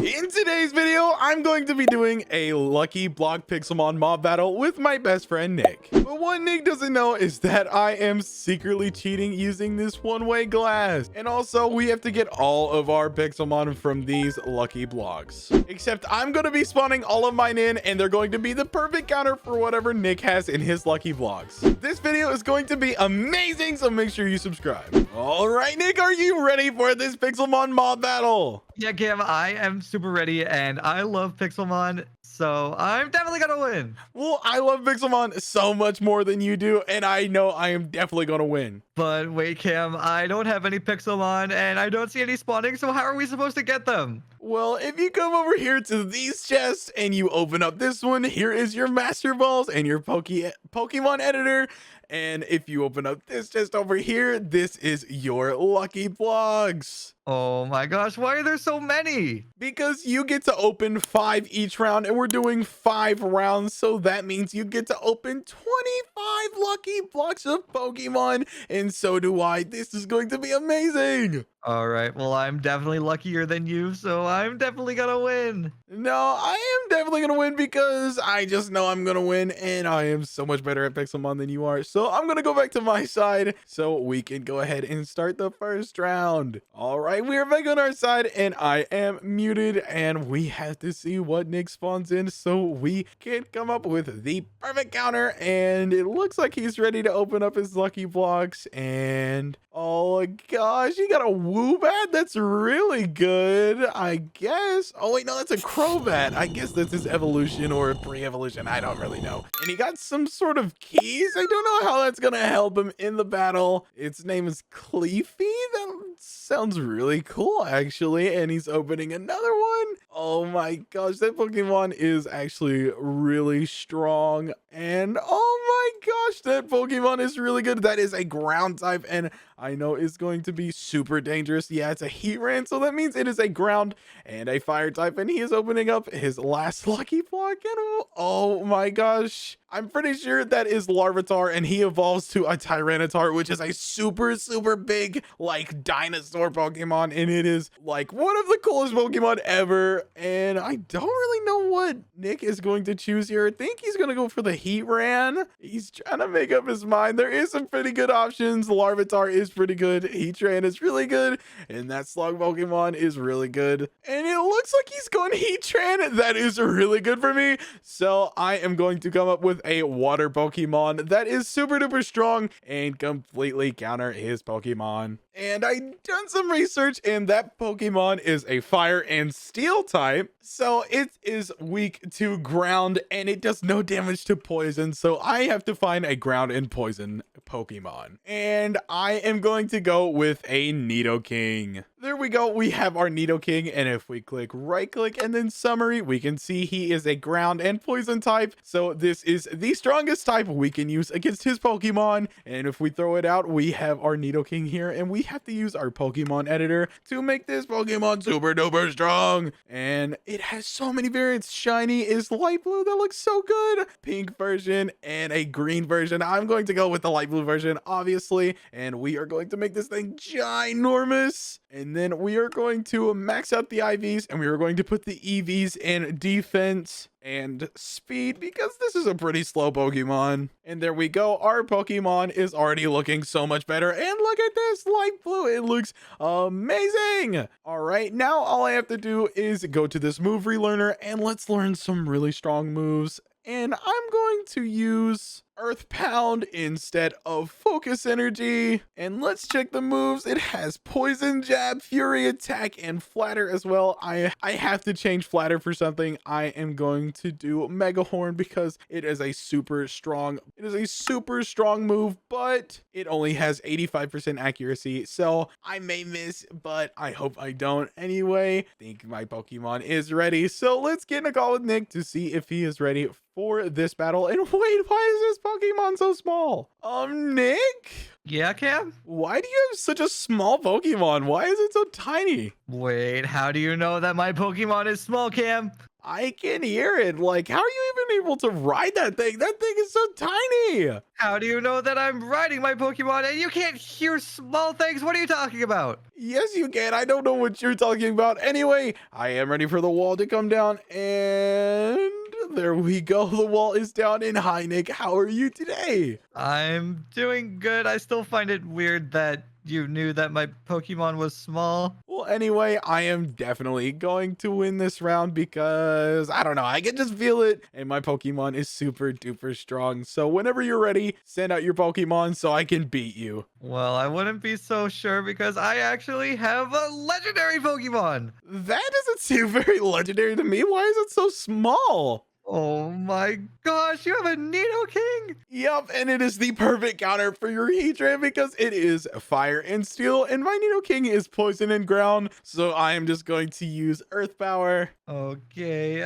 In today's video, I'm going to be doing a Lucky Block Pixelmon Mob Battle with my best friend, Nick. But what Nick doesn't know is that I am secretly cheating using this one-way glass. And also, we have to get all of our Pixelmon from these Lucky Blocks. Except I'm going to be spawning all of mine in, and they're going to be the perfect counter for whatever Nick has in his Lucky Blocks. This video is going to be amazing, so make sure you subscribe. All right, Nick, are you ready for this Pixelmon Mob Battle? Yeah, Cam, I am super ready, and I love Pixelmon, so I'm definitely gonna win. Well, I love Pixelmon so much more than you do, and I know I am definitely gonna win. But wait, Cam, I don't have any Pixelmon, and I don't see any spawning, so how are we supposed to get them? Well, if you come over here to these chests and you open up this one, here is your Master Balls and your Pokemon Editor. And if you open up this chest over here, this is your Lucky Blocks. Oh my gosh, why are there so many? Because you get to open 5 each round, and we're doing 5 rounds, so that means you get to open 25 Lucky Blocks of Pokemon, and so do I. This is going to be amazing. All right, well, I'm definitely luckier than you, so I'm definitely gonna win. No, I am definitely gonna win because I just know I'm gonna win, and I am so much better at Pixelmon than you are. So I'm gonna go back to my side so we can go ahead and start the first round. All right, we are back on our side, and I am muted, and we have to see what Nick spawns in so we can come up with the perfect counter. And it looks like he's ready to open up his Lucky Blocks, and oh my gosh, he got a Woobat. That's really good, I guess. Oh wait, no, that's a Crobat. I guess that's his evolution or pre-evolution. I don't really know. And he got some sort of keys. I don't know how that's gonna help him in the battle. Its name is Cleefy. That sounds really cool, actually. And he's opening another one. Oh my gosh, that Pokemon is actually really strong. And oh my gosh, that Pokemon is really good. That is a ground type, and I know it's going to be super dangerous. Yeah, it's a Heatran, so that means it is a ground and a fire type, and he is opening up his last Lucky Block, and oh my gosh, I'm pretty sure that is Larvitar, and he evolves to a Tyranitar, which is a super big, like, dinosaur Pokemon, and it is, like, one of the coolest Pokemon ever, and I don't really know what Nick is going to choose here. I think he's going to go for the Heatran. He's trying to make up his mind. There is some pretty good options. Larvitar is pretty good. Heatran is really good, and that Slug Pokemon is really good, and it looks like he's going Heatran. That is really good for me, so I am going to come up with a water Pokemon that is super duper strong and completely counter his Pokemon. And I done some research, and that Pokemon is a fire and steel type, so it is weak to ground, and it does no damage to poison, so I have to find a ground and poison Pokemon. And I am going to go with a Nidoking. There we go, we have our Nidoking, and if we right click and then summary, we can see he is a ground and poison type, so this is the strongest type we can use against his Pokemon. And if we throw it out, we have our Nidoking here, and we have to use our Pokemon Editor to make this Pokemon super duper strong. And it has so many variants. Shiny is light blue, that looks so good. Pink version and a green version. I'm going to go with the light blue version, obviously, and we are going to make this thing ginormous. And then we are going to max out the IVs, and we are going to put the EVs in defense and speed because this is a pretty slow Pokemon. And there we go. Our Pokemon is already looking so much better. And look at this light blue. It looks amazing. All right, now all I have to do is go to this move relearner, and let's learn some really strong moves. And I'm going to use Earth Pound instead of Focus Energy. And let's check the moves. It has Poison Jab, Fury Attack, and Flatter as well. I have to change Flatter for something. I am going to do Mega Horn because it is a super strong move, but it only has 85% accuracy, so I may miss, but I hope I don't. Anyway, I think my Pokemon is ready, so let's get in a call with Nick to see if he is ready for this battle. And wait, why is this Pokemon so small? Nick? Yeah, Cam? Why do you have such a small Pokemon? Why is it so tiny? Wait, how do you know that my Pokemon is small, Cam? I can hear it. Like, how are you even able to ride that thing? That thing is so tiny. How do you know that I'm riding my Pokemon and you can't hear small things? What are you talking about? Yes, you can. I don't know what you're talking about. Anyway, I am ready for the wall to come down. And there we go. The wall is down. And hi, Nick. How are you today? I'm doing good. I still find it weird that you knew that my Pokemon was small. Well, anyway, I am definitely going to win this round because I don't know. I can just feel it. And my Pokemon is super duper strong. So whenever you're ready, send out your Pokemon so I can beat you. Well, I wouldn't be so sure because I actually have a legendary Pokemon. That doesn't seem very legendary to me. Why is it so small? Oh my gosh, you have a Nidoking? Yep, and it is the perfect counter for your Heatran because it is fire and steel, and my Nidoking is poison and ground, so I am just going to use Earth Power. Okay,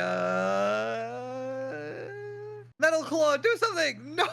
Metal Claw, do something! No!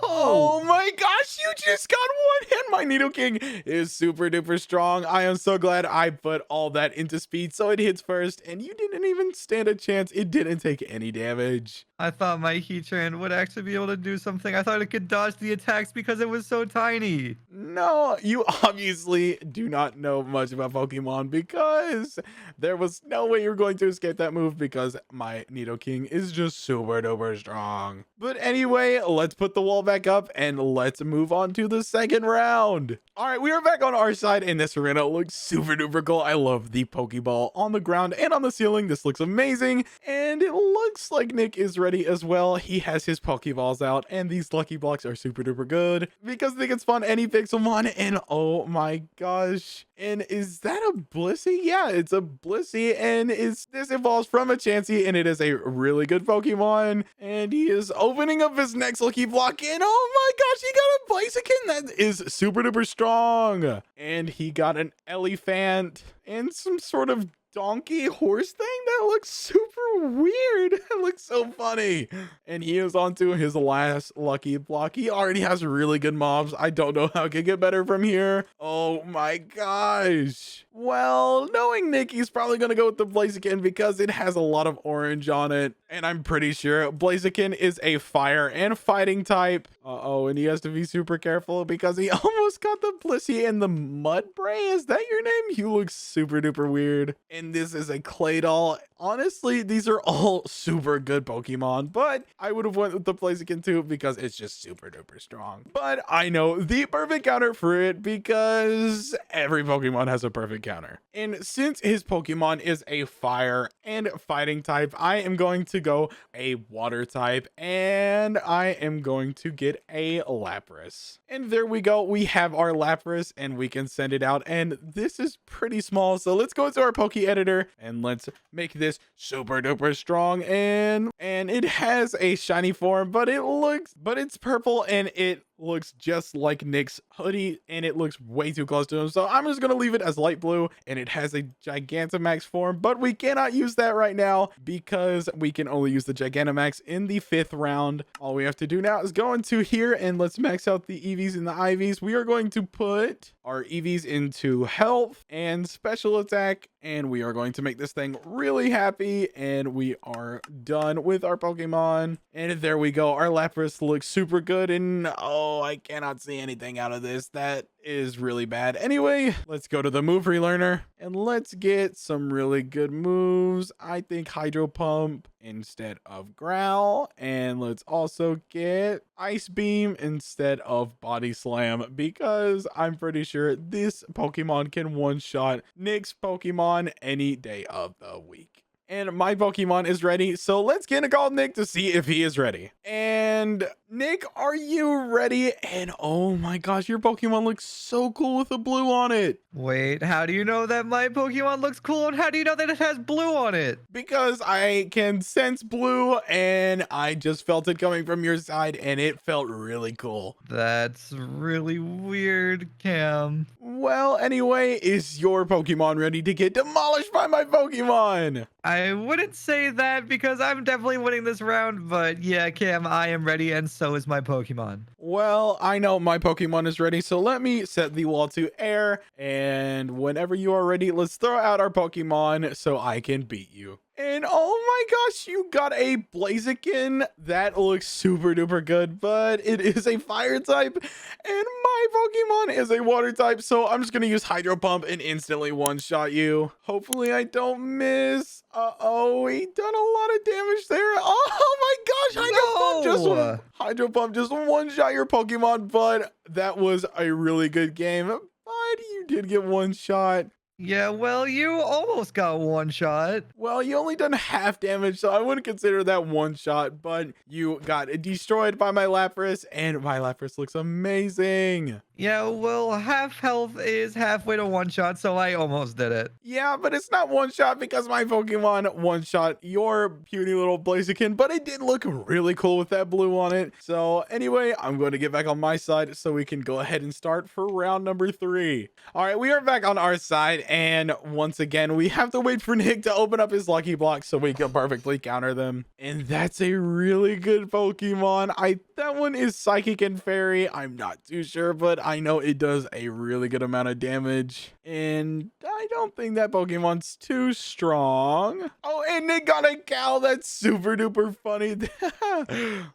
Oh my gosh, you just got one hit! My Nidoking is super duper strong. I am so glad I put all that into speed so it hits first, and you didn't even stand a chance. It didn't take any damage. I thought my Heatran would actually be able to do something. I thought it could dodge the attacks because it was so tiny. No, you obviously do not know much about Pokemon because there was no way you're going to escape that move because my Nidoking is just super duper strong. But anyway, let's put the wall back up and let's move on to the second round. All right, we are back on our side and this arena looks super duper cool. I love the Pokeball on the ground and on the ceiling. This looks amazing. And it looks like Nick is ready as well. He has his Pokeballs out and these Lucky Blocks are super duper good because they can spawn any Pixelmon. And oh my gosh. And is that a Blissey? Yeah, it's a Blissey, and this evolves from a Chansey, and it is a really good Pokemon. And he is opening up his next Lucky Block, and oh my gosh, he got a Blaziken that is super duper strong. And he got an Elephant and some sort of donkey horse thing that looks super weird. It looks so funny. And he is on to his last Lucky Block. He already has really good mobs. I don't know how it can get better from here. Oh my gosh. Well, knowing Nick, he's probably going to go with the Blaziken because it has a lot of orange on it. And I'm pretty sure Blaziken is a fire and fighting type. Uh-oh, and he has to be super careful because he almost got the Blissey and the Mudbray. Is that your name? You look super duper weird. And this is a Claydol. Honestly, these are all super good Pokemon, but I would have went with the Blaziken too because it's just super duper strong. But I know the perfect counter for it because every Pokemon has a perfect counter. And since his Pokemon is a fire and fighting type, I am going to go a water type and I am going to get a Lapras. And there we go. We have our Lapras and we can send it out. And this is pretty small. So let's go to our Poke Editor and let's make this super duper strong. And it has a shiny form, but it's purple and it looks just like Nick's hoodie and it looks way too close to him. So I'm just going to leave it as light blue and it has a Gigantamax form, but we cannot use that right now because we can only use the Gigantamax in the 5th round. All we have to do now is go into here and let's max out the EVs and the IVs. We are going to put our EVs into health and special attack and we are going to make this thing really happy and we are done with our Pokemon. And there we go. Our Lapras looks super good and oh, I cannot see anything out of this. That is really bad. Anyway, let's go to the move relearner and let's get some really good moves. I think Hydro Pump instead of Growl, and let's also get Ice Beam instead of Body Slam because I'm pretty sure this Pokemon can one-shot Nick's Pokemon any day of the week. And my Pokemon is ready, so let's get a call Nick to see if he is ready. And Nick, are you ready? And oh my gosh, your Pokemon looks so cool with the blue on it. Wait, how do you know that my Pokemon looks cool and how do you know that it has blue on it? Because I can sense blue and I just felt it coming from your side and it felt really cool. That's really weird, Cam. Well, anyway, is your Pokemon ready to get demolished by my Pokemon? I wouldn't say that because I'm definitely winning this round, but yeah, Cam, I am ready and so so is my Pokemon. Well, I know my Pokemon is ready, so let me set the wall to air. And whenever you are ready, let's throw out our Pokemon so I can beat you. And oh my gosh, you got a Blaziken. That looks super duper good, but it is a fire type. And my Pokemon is a water type, so I'm just going to use Hydro Pump and instantly one-shot you. Hopefully I don't miss. Uh-oh, we done a lot of damage there. Oh my gosh, Hydro Pump just one-shot your Pokemon, but that was a really good game. But you did get one shot. Yeah, well, you almost got one shot. Well, you only done half damage, so I wouldn't consider that one shot, but you got destroyed by my Lapras, and my Lapras looks amazing. Yeah, well, half health is halfway to one shot, so I almost did it. Yeah, but it's not one shot because my Pokemon one shot your puny little Blaziken, but it did look really cool with that blue on it. So anyway, I'm going to get back on my side so we can go ahead and start for round number 3. All right, we are back on our side, and once again, we have to wait for Nick to open up his lucky block so we can perfectly counter them. And that's a really good Pokemon. That one is Psychic and Fairy. I'm not too sure, but I know it does a really good amount of damage. And I don't think that Pokemon's too strong. Oh, and Nick got a cow. That's super duper funny.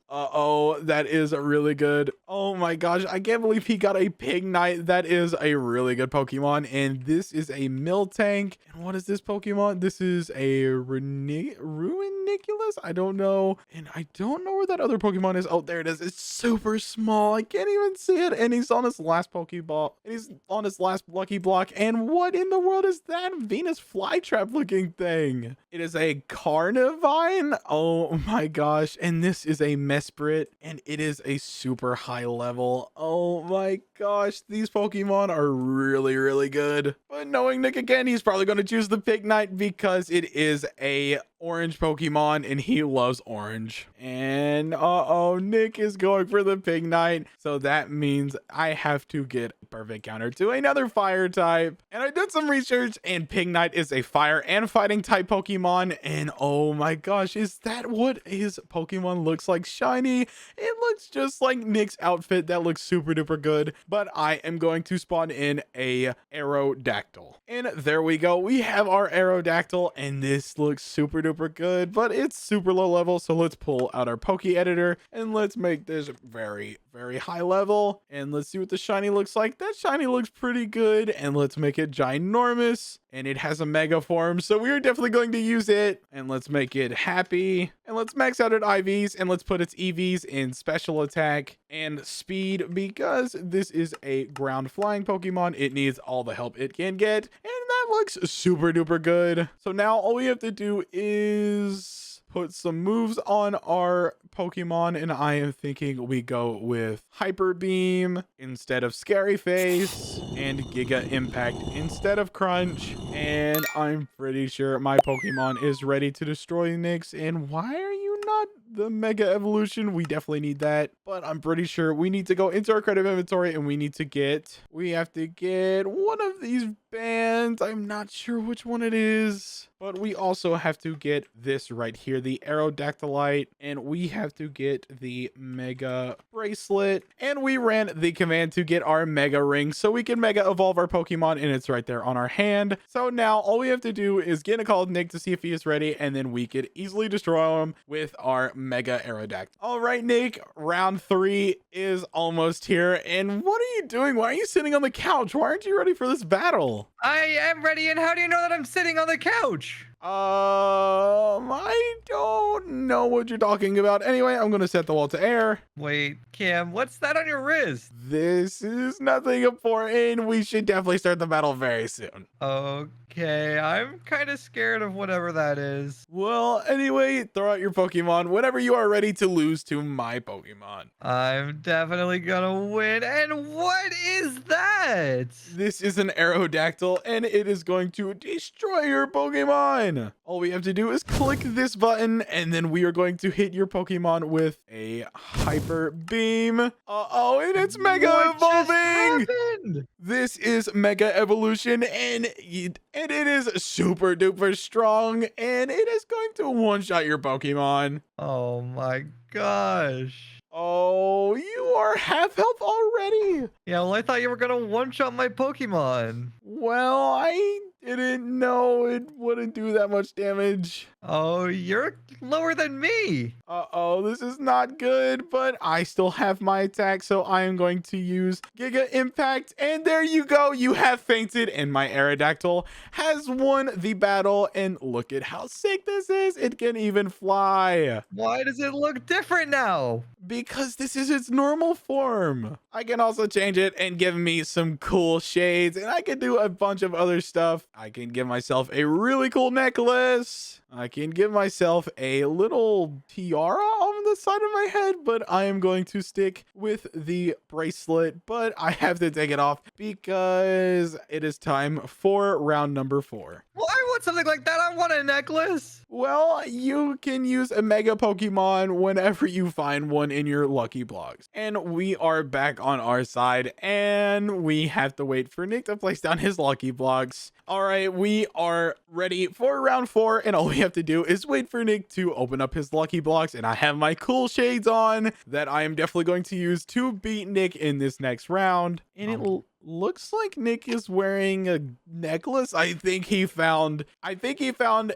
Uh-oh, that is really good. Oh my gosh, I can't believe he got a Pignite. That is a really good Pokemon. And this is a Miltank. And what is this Pokemon? This is a Ruiniculus? I don't know. And I don't know where that other Pokemon is. Oh, there it is. It's super small. I can't even see it. And he's on his last Pokeball. And he's on his last lucky block. And what in the world is that Venus flytrap looking thing? It is a Carnivine. Oh my gosh. And this is a Mesprit. And it is a super high level. Oh my gosh. These Pokemon are really, really good. But knowing Nick again, he's probably going to choose the Pignite because it is a orange Pokemon and he loves orange. And uh-oh, Nick is going for the Pignite. So that means I have to get a perfect counter to another fire type. And I did some research and Pignite is a fire and fighting type Pokemon. And oh my gosh, is that what his Pokemon looks like? Shiny. It looks just like Nick's outfit. That looks super duper good. But I am going to spawn in a Aerodactyl. And there we go. We have our Aerodactyl and this looks super duper good, but it's super low level. So let's pull out our Poke Editor and let's make this very, very high level. And let's see what the shiny looks like. That shiny looks pretty good. And let's make it ginormous. And it has a mega form, so we are definitely going to use it. And let's make it happy. And let's max out its IVs and let's put its EVs in special attack and speed because this is a ground flying Pokemon. It needs all the help it can get. And that looks super duper good. So now all we have to do is put some moves on our Pokemon, and I am thinking we go with Hyper Beam instead of Scary Face and Giga Impact instead of Crunch. And I'm pretty sure my Pokemon is ready to destroy Nyx. And why are you not the Mega Evolution? We definitely need that, but I'm pretty sure we need to go into our creative inventory and we have to get one of these bands. I'm not sure which one it is, but we also have to get this right here, the Aerodactylite, and we have to get the Mega Bracelet, and we ran the command to get our Mega Ring so we can Mega Evolve our Pokemon, and it's right there on our hand. So now all we have to do is get a call to Nick to see if he is ready, and then we could easily destroy him with our Mega Aerodactyl. All right, Nick, round 3 is almost here, and what are you doing? Why are you sitting on the couch? Why aren't you ready for this battle? I am ready, and how do you know that I'm sitting on the couch? I don't know what you're talking about. Anyway, I'm gonna set the wall to air. Wait, Cam, what's that on your wrist? This is nothing important. We should definitely start the battle very soon. Okay, I'm kind of scared of whatever that is. Well, anyway, throw out your Pokemon whenever you are ready to lose to my Pokemon. I'm definitely gonna win. And what is that? This is an Aerodactyl, and it is going to destroy your Pokemon. All we have to do is click this button, and then we are going to hit your Pokemon with a Hyper Beam. Uh-oh, and it's Mega Evolving! This is Mega Evolution, and it is super duper strong, and it is going to one-shot your Pokemon. Oh my gosh. Oh, you are half health already. Yeah, well, I thought you were gonna one-shot my Pokemon. Well, I didn't know it wouldn't do that much damage. Oh, you're lower than me. Uh-oh, this is not good, but I still have my attack, so I am going to use Giga Impact, and there you go. You have fainted, and my Aerodactyl has won the battle, and look at how sick this is. It can even fly. Why does it look different now? Because this is its normal form. I can also change it and give me some cool shades, and I can do a bunch of other stuff. I can give myself a really cool necklace. I can give myself a little tiara on the side of my head, but I am going to stick with the bracelet, but I have to take it off because it is time for round number 4. Well, I want something like that. I want a necklace. Well, you can use a Mega Pokemon whenever you find one in your Lucky Blocks. And we are back on our side, and we have to wait for Nick to place down his Lucky Blocks. All right, we are ready for round 4, and all we have to do is wait for Nick to open up his Lucky Blocks, and I have my cool shades on that I am definitely going to use to beat Nick in this next round. And it looks like Nick is wearing a necklace. I think he found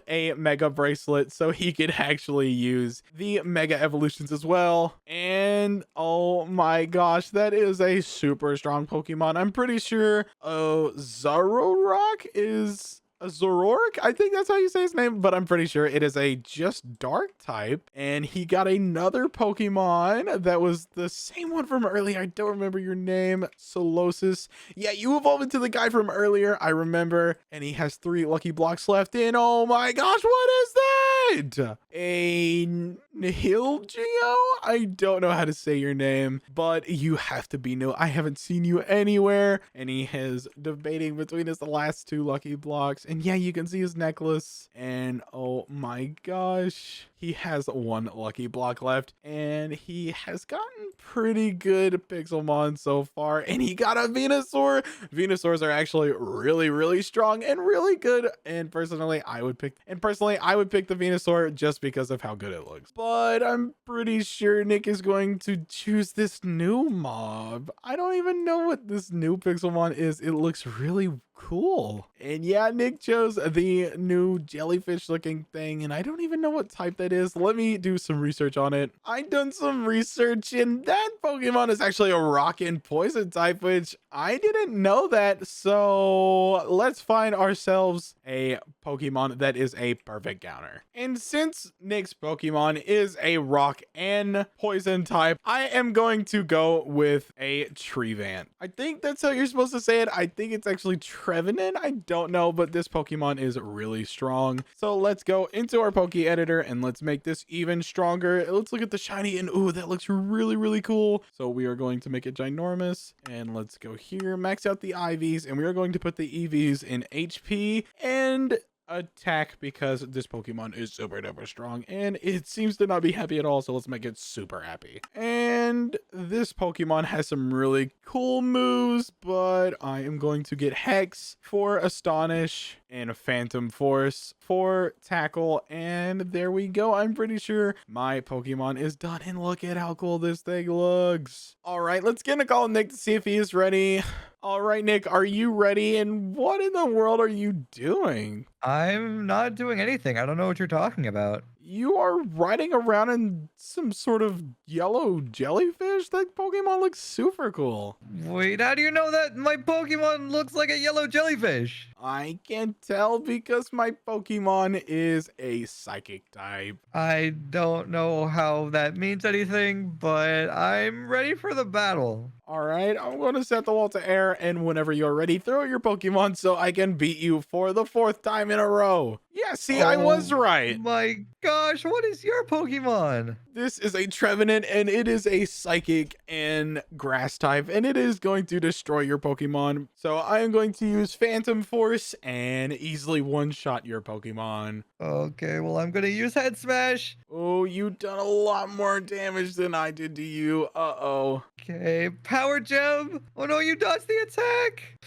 a mega bracelet so he could actually use the mega evolutions as well. And oh my gosh, that is a super strong Pokemon. I'm pretty sure Zarorock is a Zoroark? I think that's how you say his name, but I'm pretty sure it is a just dark type. And he got another Pokemon that was the same one from earlier. I don't remember your name. Solosis. Yeah, you evolved into the guy from earlier. I remember. And he has 3 Lucky Blocks left in. Oh my gosh, what is that? A Nihilgeo? I don't know how to say your name, but you have to be new. I haven't seen you anywhere. And he is debating between his last 2 Lucky Blocks. And yeah, you can see his necklace. And oh my gosh, he has 1 Lucky Block left. And he has gotten pretty good Pixelmon so far. And he got a Venusaur. Venusaurs are actually really, really strong and really good. And personally, I would pick the Venusaur just because of how good it looks. But I'm pretty sure Nick is going to choose this new mob. I don't even know what this new Pixelmon is. It looks really cool. And yeah, Nick chose the new jellyfish looking thing, and I don't even know what type that is. Let me do some research on it. I done some research, and that Pokemon is actually a rock and poison type, which I didn't know that. So let's find ourselves a Pokemon that is a perfect counter. And since Nick's Pokemon is a rock and poison type, I am going to go with a Trevenant. I think that's how you're supposed to say it. I think it's actually Trevenant. I don't know, but this Pokemon is really strong. So let's go into our Poke Editor and let's make this even stronger. Let's look at the shiny, and ooh, that looks really, really cool. So we are going to make it ginormous, and let's go here, max out the IVs, and we are going to put the EVs in HP and attack because this Pokemon is super duper strong and it seems to not be happy at all. So let's make it super happy. And this Pokemon has some really cool moves, but I am going to get Hex for Astonish and a Phantom Force for Tackle. And there we go. I'm pretty sure my Pokemon is done. And look at how cool this thing looks. All right, let's get a call Nick to see if he is ready. All right, Nick, are you ready? And what in the world are you doing? I'm not doing anything. I don't know what you're talking about. You are riding around in some sort of yellow jellyfish? That Pokemon looks super cool. Wait, how do you know that my Pokemon looks like a yellow jellyfish? I can tell because my Pokemon is a psychic type. I don't know how that means anything, but I'm ready for the battle. All right, I'm going to set the wall to air, and whenever you're ready, throw your Pokemon so I can beat you for the 4th time in a row. Yeah, see, I was right. My gosh, what is your Pokemon? This is a Trevenant, and it is a psychic and grass type, and it is going to destroy your Pokemon. So I am going to use Phantom Force course, and easily one-shot your Pokemon. Okay, well, I'm gonna use Head Smash. Oh, you done a lot more damage than I did to you. Uh-oh. Okay, Power Gem. Oh no, you dodged the attack.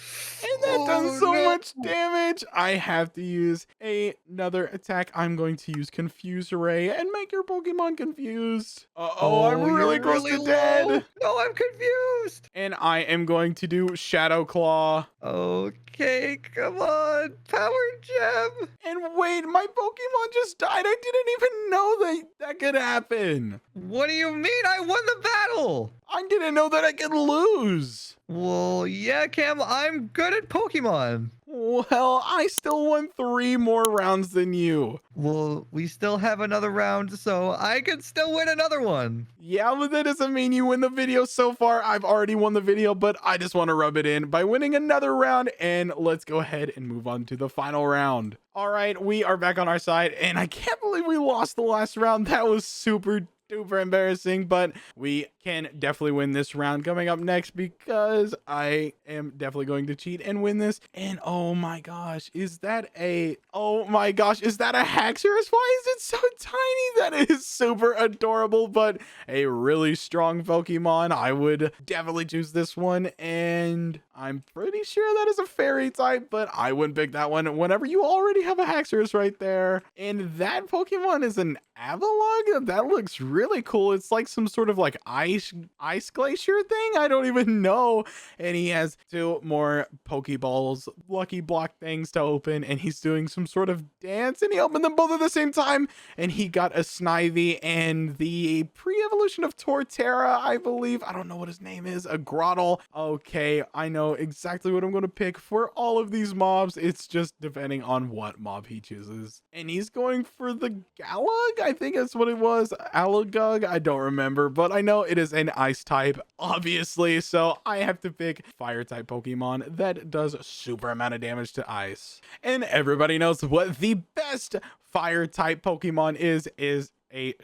And that does Oh so no. much damage. I have to use another attack. I'm going to use Confuse Ray and make your Pokemon confused. Uh-oh, I'm really you're close really to low. dead. No, I'm confused. And I am going to do Shadow Claw. Okay, come on. Power Gem. And wait, my Pokemon just died. I didn't even know that could happen. What do you mean? I won the battle. I didn't know that I could lose. Well, yeah, Cam, I'm good at Pokemon. Well, I still won 3 more rounds than you. Well, we still have another round, so I could still win another one. Yeah, but that doesn't mean you win the video so far. I've already won the video, but I just want to rub it in by winning another round. And let's go ahead and move on to the final round. All right, we are back on our side, and I can't believe we lost the last round. That was super embarrassing, but we can definitely win this round coming up next because I am definitely going to cheat and win this. And oh my gosh, is that a Haxorus? Why is it so tiny? That is super adorable, but a really strong Pokemon. I would definitely choose this one, and I'm pretty sure that is a fairy type, but I wouldn't pick that one whenever you already have a Haxorus right there. And that Pokemon is an Avalugg? That looks really cool. It's like some sort of like ice glacier thing. I don't even know. And he has 2 more Pokeballs, lucky block things to open, and he's doing some sort of dance, and he opened them both at the same time, and he got a Snivy and the pre-evolution of Torterra, I believe. I don't know what his name is. A Grottle. Okay, I know exactly what I'm going to pick for all of these mobs. It's just depending on what mob he chooses. And he's going for the Galug? I think that's what it was. Alagug? I don't remember, but I know it is an ice type, obviously, so I have to pick fire type Pokemon that does super amount of damage to ice. And everybody knows what the best fire type Pokemon is it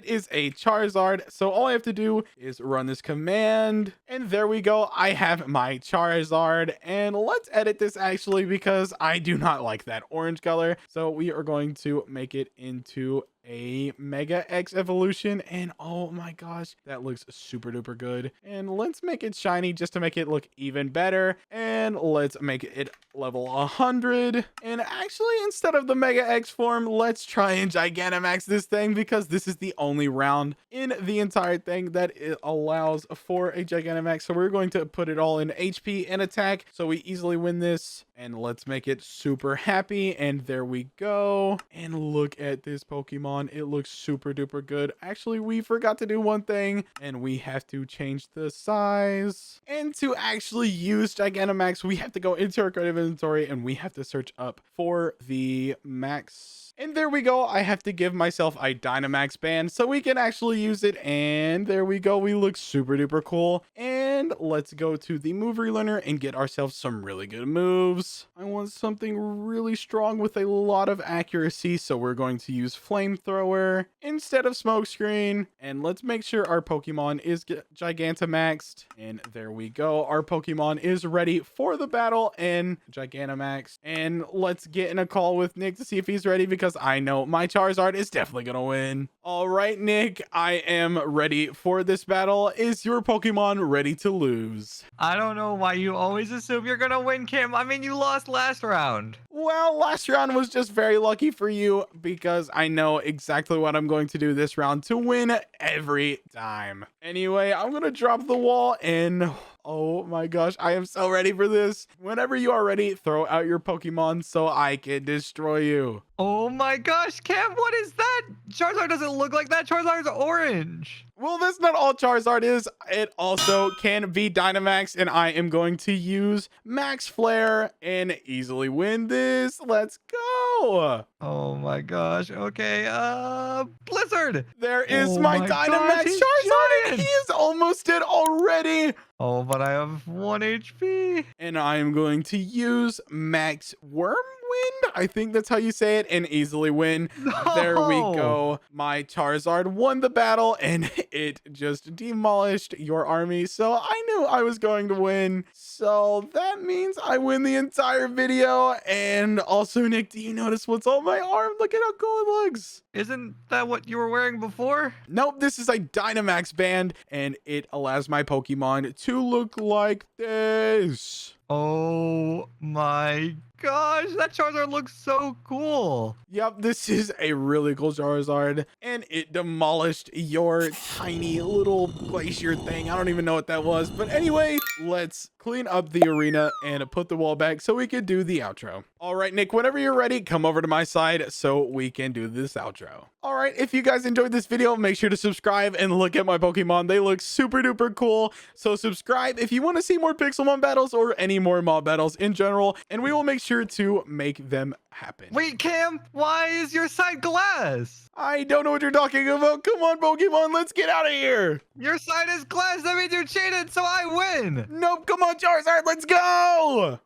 is a Charizard. So all I have to do is run this command, and there we go. I have my Charizard, and let's edit this actually because I do not like that orange color. So we are going to make it into a Mega X evolution, and oh my gosh, that looks super duper good. And let's make it shiny just to make it look even better, and let's make it level 100. And actually, instead of the Mega X form, let's try and Gigantamax this thing because this is the only round in the entire thing that it allows for a Gigantamax. So we're going to put it all in HP and attack so we easily win this. And let's make it super happy, and there we go. And look at this Pokemon. It looks super duper good. Actually, we forgot to do one thing, and we have to change the size. And to actually use Gigantamax, we have to go into our creative inventory, and we have to search up for the max. And there we go. I have to give myself a Dynamax band so we can actually use it. And there we go. We look super duper cool. And let's go to the move relearner and get ourselves some really good moves. I want something really strong with a lot of accuracy, so we're going to use Flamethrower instead of Smokescreen. And let's make sure our Pokemon is Gigantamaxed. And there we go. Our Pokemon is ready for the battle and Gigantamax. And let's get in a call with Nick to see if he's ready, because I know my Charizard is definitely gonna win. All right, Nick, I am ready for this battle. Is your Pokemon ready to lose? I don't know why you always assume you're gonna win, Kim. I mean, you lost last round. Well, last round was just very lucky for you because I know exactly what I'm going to do this round to win every time. Anyway, I'm gonna drop the wall, and oh my gosh, I am so ready for this. Whenever you are ready, throw out your Pokemon so I can destroy you. Oh my gosh, Cam, what is that? Charizard doesn't look like that. Charizard's orange. Well, that's not all Charizard is. It also can be Dynamax, and I am going to use Max Flare and easily win this. Let's go. Oh my gosh. Okay, Blizzard. There is Oh my my Dynamax gosh, he's Charizard, and giant. he is almost dead already. Oh, but I have 1 HP. And I am going to use Max Worm wind. I think that's how you say it. And easily win. There we No. go. My Charizard won the battle and it just demolished your army. So I knew I was going to win. So that means I win the entire video. And also, Nick, do you notice what's on my arm? Look at how cool it looks. Isn't that what you were wearing before? Nope, this is a Dynamax band, and it allows my Pokemon to look like this. Oh my gosh, that Charizard looks so cool. Yep, this is a really cool Charizard, and it demolished your tiny little glacier thing. I don't even know what that was, but anyway, let's clean up the arena and put the wall back so we can do the outro. All right, Nick, whenever you're ready, come over to my side so we can do this outro. All right, if you guys enjoyed this video, make sure to subscribe and look at my Pokemon. They look super duper cool. So subscribe if you want to see more Pixelmon battles or any more mob battles in general, and we will make sure to make them happen. Wait, Cam, why is your side glass? I don't know what you're talking about. Come on, Pokemon, let's get out of here. Your side is glass. That means you cheated, so I win. Nope, come on, Charizard, let's go.